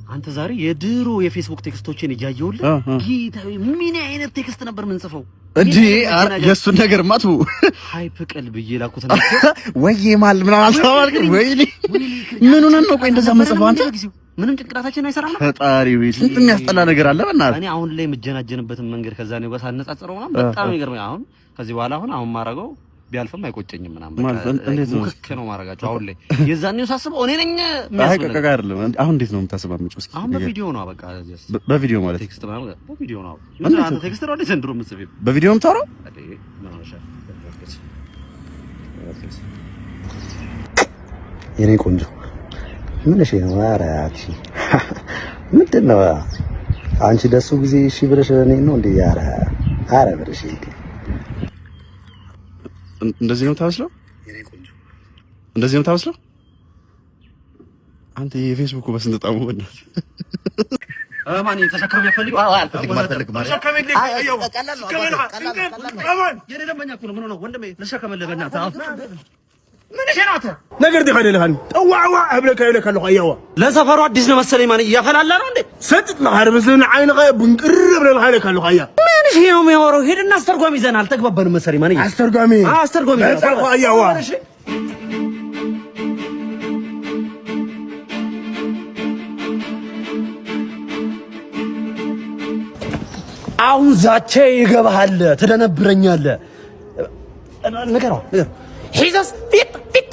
አንተ ዛሬ የድሮ የፌስቡክ ቴክስቶችን እያየሁልህ ጌታዬ ምን አይነት ቴክስት ነበር ምን ጽፈው እንዴ የሱን ነገር ማቱ ሃይፕ ቀልብ ይላኩት ነው ወይ ማል ምን አልሰማልክ ወይ ምን ሆነን ነው ቆይ እንደዛ መጽፈው አንተ ምንም ጭንቅላታችን አይሰራም ነው ፈጣሪ ወይ ስንት የሚያስጠላ ነገር አለ በእናትህ እኔ አሁን ላይ መጀናጀንበትን መንገድ ከዛ ነው ጋር ሳነጻጽረው ነው በጣም ይገርመኝ አሁን ከዚህ በኋላ አሁን ማረጋው ቢያልፈም አይቆጨኝም ምናምን በቃ ነው ማረጋቸው አሁን ላይ የዛኔው ሳስበው እኔ ነኝ የሚያስፈልግ አይደለም አሁን እንዴት ነው የምታስባምጪው እስኪ አሁን በቪዲዮ ነው በቃ በቪዲዮ ማለት ቴክስት ማለት በቪዲዮ ነው ምን አንተ ቴክስት ነው ለዘንድሮ የምትጽፊው በቪዲዮ የምታወራው የኔ ቆንጆ ምን እሺ ነው አራቺ ምንድን ነው አንቺ ደሱ ጊዜ እሺ ብለሽ እኔ ነው እንዴ አረ ብለሽ እንዴ እንደዚህ ነው ታስለው የኔ ቆንጆ እንደዚህ ነው ታስለው አንተ የፌስቡክ በስንት ጣሙ በእናት ማን ተሸከም ያፈልግ አልፈልግ ተሸከም እንዴ አየው ቀላል ነው የኔ ደምበኛ እኮ ነው ምን ነው ወንድሜ ተሸከመልህ በእናት ምን ሸናተ ነገር ደኸለ ለሃን ጠዋዋ አብለካ ይለካ ለኸ ያዋ ለሰፈሩ አዲስ ነው መሰለኝ ማን ያፈላላ ነው እንዴ ሰጥጥ ማህር መስለን አይን ቀይ ብንቅር ብለ ለሃለካ ለኸ ያ ምን እሺ ነው የሚያወራው ሄድና አስተርጓሚ ይዘናል ተግባባን መሰለኝ ማን አስተርጓሚ ለኸ ያዋ አሁን ዛቼ ይገባሃል ተደነብረኛለህ ነገረው ሒዛስ ፊት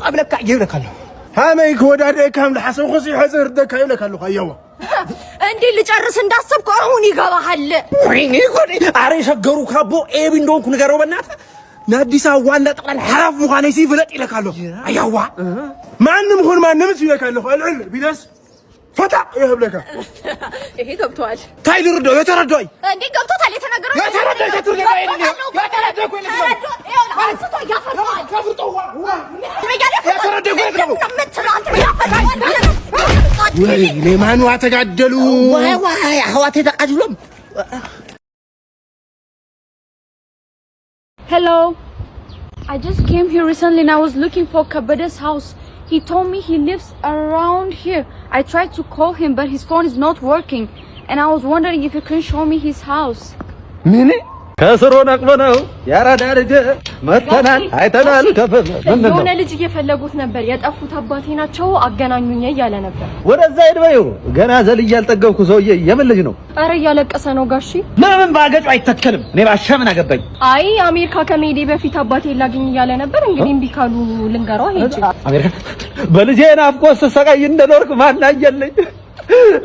አብለካ ይብለካለሁ ሃመይ ኮዳደ ካም ለሐሰብ ኹሲ ሐዘር ደካ ይብለካለሁ ያዋ እንዴ ልጨርስ እንዳሰብኩ አሁን ይገባሃል ወይኔ ኮዲ አሬ ሸገሩ ካቦ ኤቢ እንደሆንኩ ንገረው በእናትህ ናዲስ አዋና ጠቅላላ ሐራፍ ሙኻኔ ሲፍለጥ ይለካለሁ ያዋ ማንም ሆን ማንም ይለካለሁ አልዕል ቢላስ ፈታ ይህብለካ ይሄ ገብቷል ታይልር ዶ የተረዳይ እንዴ ገብቶታል የተነገረው የተረዳይ ተቱርገባይ የተረዳይ ኮይ ወይ ለማኑ አተጋደሉ ዋይ አህዋቴ ተቃጅሎም Hello. I just came here recently and I was looking for Kabade's house. He told me he lives around here. I tried to call him but his phone is not working. And I was wondering if you can show me his house. Mini? ከስሮ ነቅበነው ያራዳ ልጅ መተናል አይተናል ከፈለ የሆነ ልጅ እየፈለጉት ነበር የጠፉት አባቴ ናቸው አገናኙኝ እያለ ነበር ወደዛ ሄድበዩ ገና ዘልዬ ያልጠገብኩ ሰውዬ የምን ልጅ ነው አረ እያለቀሰ ነው ጋሺ ለምን ባገጩ አይተከልም እኔ ባሻ ምን አገባኝ አይ አሜሪካ ከመሄዴ በፊት አባቴ ላግኝ እያለ ነበር እንግዲህ እምቢ ካሉ ልንገረው ሄጂ አሜሪካ በልጄ ናፍቆት ስሰቃይ እንደኖርክ ማን አየልኝ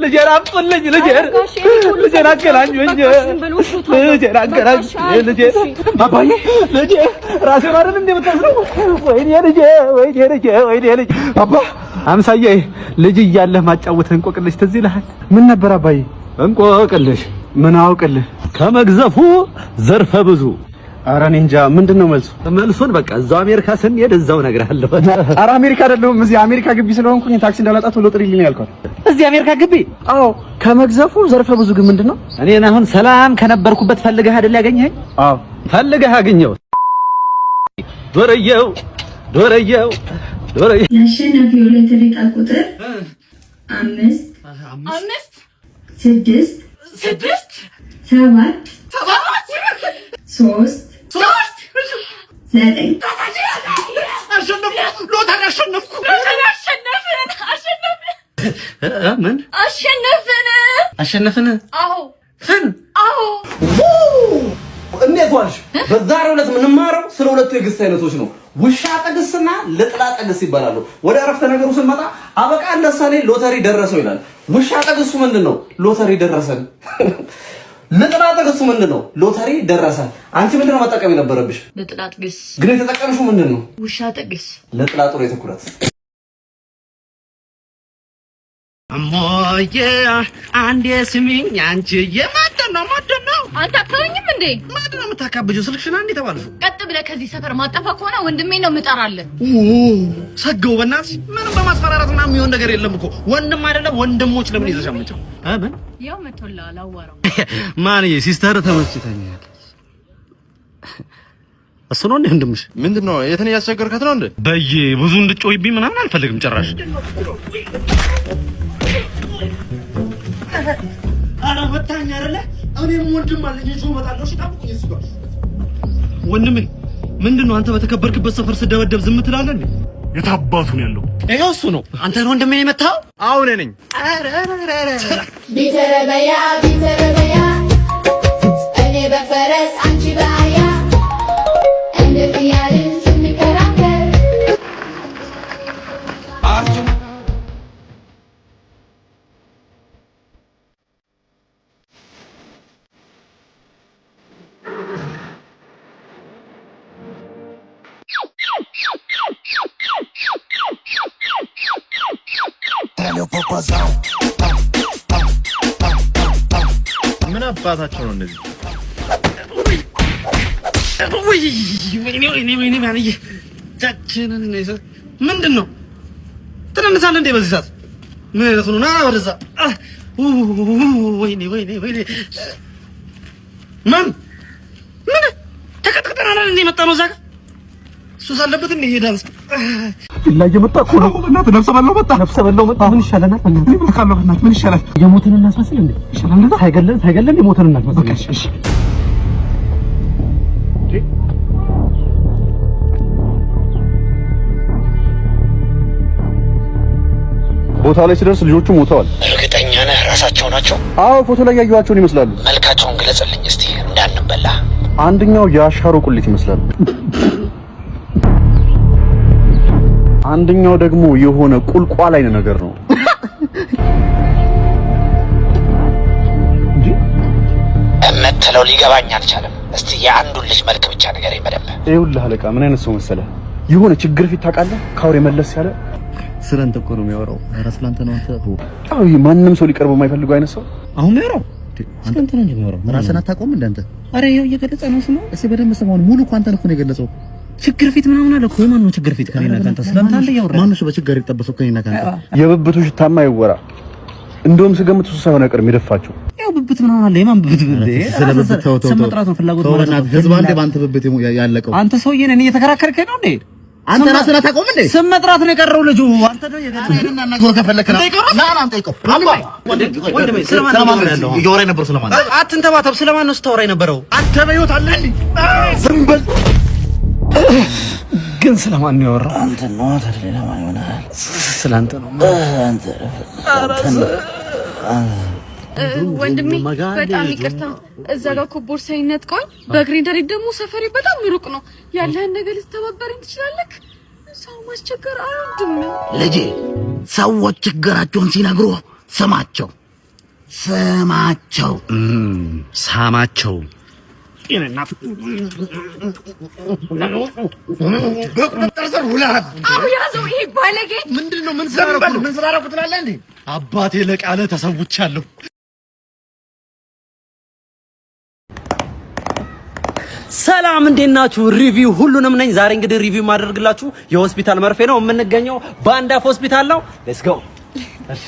ልጄን አምጡልኝ ልጄን አገናኙኝ ልጄን አገናኙኝ ልጄ አባዬ ልጄ ራሴ ማረን እንደምታስረው ወይኔ ልጄ አባ አምሳዬ ልጅ እያለህ ማጫወትህ እንቆቅልሽ ትዝ ይልሃል ምን ነበር አባዬ እንቆቅልሽ ምን አውቅልህ ከመግዘፉ ዘርፈ ብዙ ኧረ እኔ እንጃ ምንድነው መልሱን በቃ እዛው አሜሪካ ስንሄድ እዛው እነግርሃለሁ ኧረ አሜሪካ አይደለም እዚህ አሜሪካ ግቢ ስለሆንኩኝ ታክሲ እንዳላጣት ቶሎ ጥሪልኝ ያልኳት እዚህ አሜሪካ ግቢ አዎ ከመግዘፉ ዘርፈ ብዙ ግን ምንድነው እኔን አሁን ሰላም ከነበርኩበት ፈልገህ አይደል ያገኘኸኝ አዎ ፈልገህ አገኘው ዶረየው ያሸነፈው ለተሪቃ ቁጥር 5 6 7 3 9 ምን አሸነፍን አዎ እንዴት ዋልሽ በዛሬው ዕለት የምንማረው ስለ ሁለቱ የግስ አይነቶች ነው ውሻ ጠግስና ልጥላ ጠግስ ይባላሉ ወደ አረፍተ ነገሩ ስንመጣ አበቃ ለምሳሌ ሎተሪ ደረሰው ይላል ውሻ ጠግሱ ምንድነው ሎተሪ ደረሰን ልጥላ ጠግሱ ምንድነው ሎተሪ ደረሰን አንቺ ምንድነው መጠቀም የነበረብሽ ልጥላ ጠግስ ግን የተጠቀምሽው ምንድነው ውሻ ጠግስ ልጥላ ጥሩ የትኩረት አሞዬ አንዴ ስሚኝ አንቺ የማደነው አንተ አታውኝም እንዴ ማደነው የምታካብጂው ስልክሽን አንዴ ተባልኩ ቀጥ ብለህ ከዚህ ሰፈር ማጠፋ ከሆነ ወንድሜ ነው የምጠራልህ ሰገው በእናትሽ ምንም በማስፈራራት ምናምን የሚሆን ነገር የለም እኮ ወንድም አይደለም ወንድሞች ለምን ይዘሻመቸው ምን ያው መቶላል አዋራው ማንዬ ሲስተር ተመችተኛል እሱ ነው እንዴ ወንድምሽ ምንድነው የት ነው ያስቸገርካት ነው እንዴ በየ ብዙ እንድትጮይብኝ ምናምን አልፈልግም ጭራሽ አረ መታኝ አይደለ? እኔም ወንድም አለኝ ይዞ እመጣለሁ። እሺ ጠብቁኝ እሱ ጋር። ወንድሜ ምንድነው አንተ በተከበርክበት ሰፈር ስደበደብ ዝም ትላለህ እንዴ? የታባቱ ነው ያለው? ይሄው እሱ ነው። አንተ ነው ወንድሜ የመታው? አዎ እኔ ነኝ። ቢተረበያ እኔ በፈረስ አንቺ በአህያ እንደዚህ ያልን ስንከራከር ምን አባታቸው ነው እነዚህ? ወይኔ ማንዬ ጃችንን ነው ምንድነው? ትነንሳለህ እንዴ በዚህ ሰዓት? ምን አይነት ነው? ና ወደዛ። ወይኔ ምን ተቀጥቅጠናል እንዴ? መጣ ነው እዛ ጋር ሱስ አለበት እንዴ? ይሄዳል ላይ የመጣ እኮ ነው። እናትህ ነፍሰ በላው መጣ። ምን ይሻለናል? ምን ካለው እናት ምን ይሻላል? የሞትን እናስመስል እንዴ? ይሻላል። ሳይገለን የሞትን እናስመስል። እሺ ቦታው ላይ ሲደርስ ልጆቹ ሞተዋል። እርግጠኛ ነህ ራሳቸው ናቸው? አዎ ፎቶ ላይ ያዩዋቸውን ይመስላሉ። መልካቸውን ግለጽልኝ እስቲ እንዳንበላ። አንደኛው የአሻሮ ቁሊት ይመስላል። አንደኛው ደግሞ የሆነ ቁልቋል አይነት ነገር ነው። እምትለው ሊገባኝ አልቻለም። እስቲ የአንዱን ልጅ መልክ ብቻ ንገረኝ በደንብ። ይኸውልህ አለቃ ምን አይነት ሰው መሰለህ? የሆነ ችግር ፊት ታውቃለህ? ካውሬ መለስ ያለ ስለንተ እኮ ነው የሚያወራው። ራስ ላንተ ነው አንተ። አዎ ማንም ሰው ሊቀርበው የማይፈልገው አይነት ሰው አሁን የሚያወራው ስለንተ ነው የሚያወራው። ራስህን አታውቀውም እንደ አንተ? ኧረ ይኸው እየገለጸ ነው ስሙ። እስኪ በደንብ ስማው። ሙሉ እኮ አንተን እኮ ነው የገለጸው። ችግር ፊት ምናምን አለ እኮ። የማን ነው ችግር ፊት? ከኔና ካንተ ስለንተ አለ ያወራ። ማን ነው በችግር የተጠበሰው ከኔና ካንተ? የብብቱ ሽታማ ይወራ። እንደውም ስገምት እሱ ሳይሆን አይቀርም የደፋቸው። ያው ብብት ምናምን አለ። የማን ብብት እንዴ? ስለብብት ተው መጥራት ነው ፍላጎት ማለት ነው። ህዝብ አንዴ ባንተ ብብት ያለቀው አንተ ሰውዬ ነህ። እየተከራከርከኝ ነው እንዴ? አንተ ራስህን አታውቀውም እንዴ? ስም መጥራት ነው የቀረው ልጁ። አንተ ነው የገለጸና ነገር ከፈለክ ነው ና ጠይቀው። ወንድሜ ስለማን ነው ያለው? እያወራኝ ነበር ስለማን? አትንተባተብ። ስለማን ነው ስታወራኝ ነበረው? አንተ በህይወት አለ እንዴ? ዝም በል። ግን ስለማን ነው ያወራው? አንተ ነው ታዲያ ለማን ይሆናል? ስላንተ ነው አንተ ወንድሜ በጣም ይቅርታ። እዛ ጋር እኮ ቦርሳዬን ነጥቀውኝ በእግሬ እንደሪድ ደግሞ ሰፈሬ በጣም ሩቅ ነው። ያለህን ነገር ልትተባበረኝ ትችላለህ? ሰው ማስቸገር አልወድም። ልጄ ሰዎች ችግራቸውን ሲነግሩ ስማቸው ሳማቸው። በቁጥጥር ስር ውለሃል። አው ያዘው። ይሄ ባለጌ ምንድነው? ምን ስላደረኩ ትላለህ እንዴ? አባቴ ለቃለ ተሰውቻለሁ። ሰላም እንዴት ናችሁ? ሪቪው ሁሉንም ነኝ። ዛሬ እንግዲህ ሪቪው ማደርግላችሁ የሆስፒታል መርፌ ነው። የምንገኘው ባንዳፍ ሆስፒታል ነው። ሌትስ ጎ። እሺ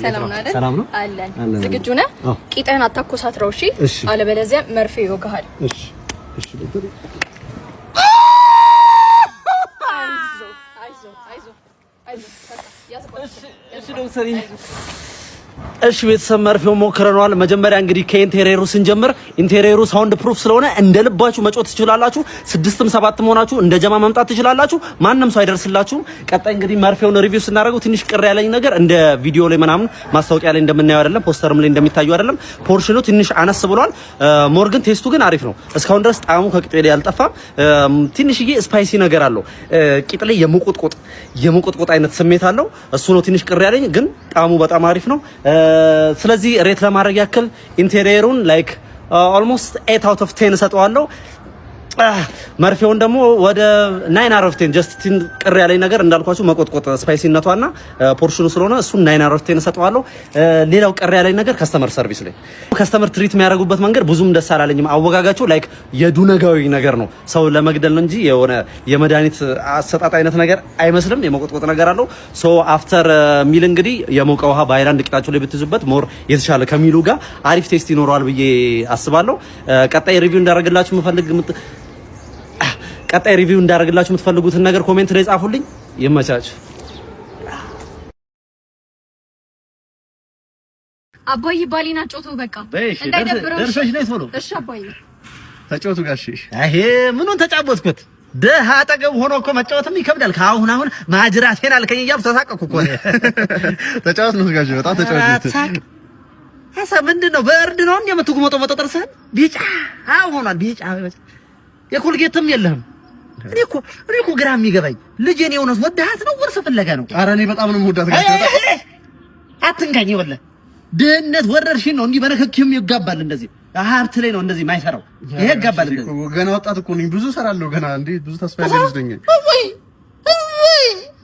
ሰላም ነው አይደል? ሰላም ነው አለን። ዝግጁ ነህ? ቂጥህን አታኮሳትረው እሺ? አለበለዚያ መርፌ ይወጋሃል። እሺ ዶክተር። እሺ ቤተሰብ መርፌው ሞክረናል። መጀመሪያ እንግዲህ ከኢንቴሪየሩ ስንጀምር ኢንቴሪየሩ ሳውንድ ፕሩፍ ስለሆነ እንደ ልባችሁ መጮት ትችላላችሁ። 6ም 7ም ሆናችሁ እንደ ጀማ መምጣት ትችላላችሁ። ማንም ሰው አይደርስላችሁም። ቀጣይ እንግዲህ መርፌውን ሪቪው ስናደርገው ትንሽ ቅር ያለኝ ነገር እንደ ቪዲዮ ላይ ምናምን ማስታወቂያ ላይ እንደምናየው አይደለም፣ ፖስተርም ላይ እንደሚታየው አይደለም። ፖርሽኑ ትንሽ አነስ ብሏል። ሞር ግን ቴስቱ ግን አሪፍ ነው። እስካሁን ድረስ ጣዕሙ ከቂጤ ላይ አልጠፋም። ትንሽዬ ስፓይሲ ነገር አለው። ቂጥ ላይ የሙቁጥቁጥ አይነት ስሜት አለው። እሱ ነው ትንሽ ቅር ያለኝ፣ ግን ጣዕሙ በጣም አሪፍ ነው። ስለዚህ ሬት ለማድረግ ያክል ኢንቴሪየሩን ላይክ ኦልሞስት 8 out of 10 እሰጠዋለሁ። መርፌውን ደግሞ ወደ 9 out of 10 ጀስት ቅር ያለኝ ነገር እንዳልኳችሁ መቆጥቆጥ ስፓይሲነቷና ፖርሽኑ ስለሆነ እሱን 9 out of 10 እሰጠዋለሁ። ሌላው ቅር ያለኝ ነገር ከስተመር ሰርቪስ ላይ ከስተመር ትሪት የሚያደርጉበት መንገድ ብዙም ደስ አላለኝም። አወጋጋቸው ላይክ የዱነጋዊ ነገር ነው፣ ሰው ለመግደል ነው እንጂ የሆነ የመድኃኒት አሰጣጥ አይነት ነገር አይመስልም። የመቆጥቆጥ ነገር አለው። ሶ አፍተር ሚል እንግዲህ የሞቀ ውሃ በአይላንድ ቂጣቸው ላይ ብትይዙበት ሞር የተሻለ ከሚሉ ጋር አሪፍ ቴስት ይኖረዋል ብዬ አስባለሁ። ቀጣይ ሪቪው እንዳደርግላችሁ የምትፈልጉትን ነገር ኮሜንት ላይ ጻፉልኝ። ይመቻችሁ። አባዬ ባሊና ጮቶ በቃ እንዳይደብረው ደርሰሽ ነይ ቶሎ። እሺ አባዬ ተጫወቱ ጋሼ። ይሄ ምኑን ተጫወትኩት? ደሃ አጠገብ ሆኖ እኮ መጫወትም ይከብዳል። ከአሁን ማጅራቴን አልከኝ እያልኩ ተሳቀቅኩ እኮ። ተጫወት ነው ጋሼ፣ በጣም ተጫወት። አሳ ምንድነው? በእርድ ነው እንዴ የምትጉመጠው? ጥርስህን ቢጫ ሆኗል። ቢጫ የኮልጌትም የለህም። እኔ እኮ ግራ የሚገባኝ ልጄን የሆነስ ወደሃት ነው ወርስ ፍለጋ ነው? ኧረ እኔ በጣም ነው የምወዳት ጋሼ። አትንካኝ ወለ ድህነት ወረርሽኝ ነው። እንዲህ በነከኪም ይጋባል። እንደዚህ ሀብት ላይ ነው እንደዚህ የማይሰራው። ይሄ ይጋባል። እንደዚህ ገና ወጣት እኮ ነኝ፣ ብዙ እሰራለሁ ገና። እንዴ ብዙ ተስፋ ያለኝ ልጅ ነኝ። ወይ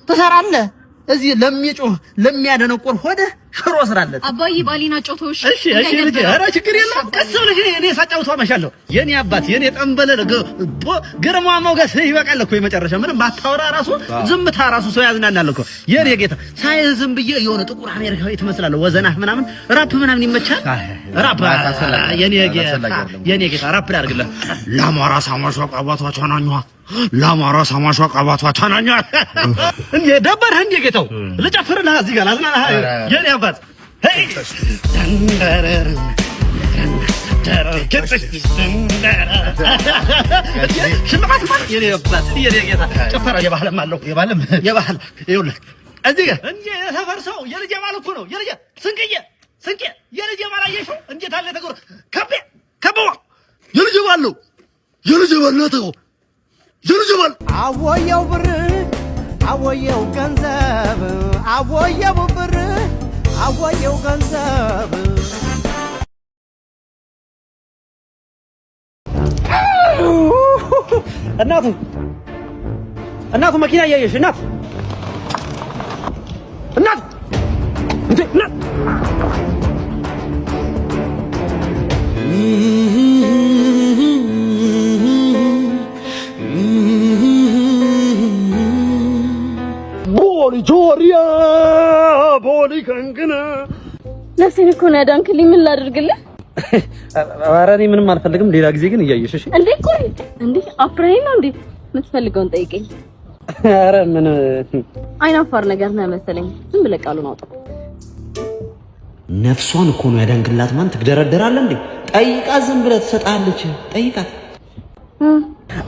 ትሰራለህ? እዚህ ለሚጮህ ለሚያደነቆር ሆደ ሽሮ ስራለት። አባዬ ባሊና ጮቶሽ። እሺ ልጅ፣ ኧረ ችግር የለም ቀስ ብለሽ እኔ ሳጫውተው አመሻለሁ። የኔ አባት የኔ ጠንበለ ግርማ ሞገስ ይበቃል እኮ የመጨረሻ ምንም ባታወራ ራሱ ዝምታ ራሱ ሰው ያዝናናል እኮ የኔ ጌታ። ሳይዝም ብዬ የሆነ ጥቁር አሜሪካዊ ትመስላለህ። ወዘናህ ምናምን ራፕ ምናምን ይመቻል። ራፕ የኔ ጌታ ራፕ ላድርግልህ። ለአማራ ሳማሽ አባቷ ቻናኛዋ ለአማራ ሳማሽ አባቷ ቻናኛዋ እንዴ ደበርህ እንዴ ጌታው? ልጨፍርልህ እዚህ ጋር አዝናናህ የኔ አባት። ሄይ ሽልማት ማለት የኔ አባት የኔ ጌታ። ጭፈራ የባህልም አለው የባህል ይኸውልህ እዚህ ጋር እንዴ የተፈርሰው የልጄ ባል እኮ ነው። የልጄ ስንቄ የልጄ ባል አየሽው እንዴት አለ ተጎር ከበዋ የልጄ ባል ነው። የልጄ ባል ነው ተጎ የልጄ ባል አወየው ብር አወየው ገንዘብ አወየው ብር አወየው ገንዘብ እናቱ መኪና እያየሽ እናቱ ቦሊ ከንግና ነፍሴን እኮ ነው ያዳንክልኝ። ምን ላድርግልህ? ኧረ እኔ ምንም አልፈልግም። ሌላ ጊዜ ግን እያየሽ እሺ። እንዴ ቆይ እንዴ አፍራኝ ነው እንዴ? የምትፈልገውን ጠይቀኝ። ኧረ ምን አይናፋር ነገር ነው መሰለኝ። ዝም ብለህ ቃሉን አውጣ። ነፍሷን እኮ ነው ያዳንክላት። ማን ትግደረደራለህ እንዴ? ጠይቃት፣ ዝም ብለህ ትሰጣለች። ጠይቃት።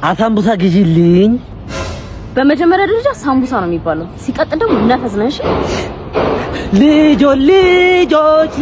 አሳምቡሳ ግዢልኝ። በመጀመሪያ ደረጃ ሳምቡሳ ነው የሚባለው። ሲቀጥል ደግሞ ነፈስ ነሽ። ልጆች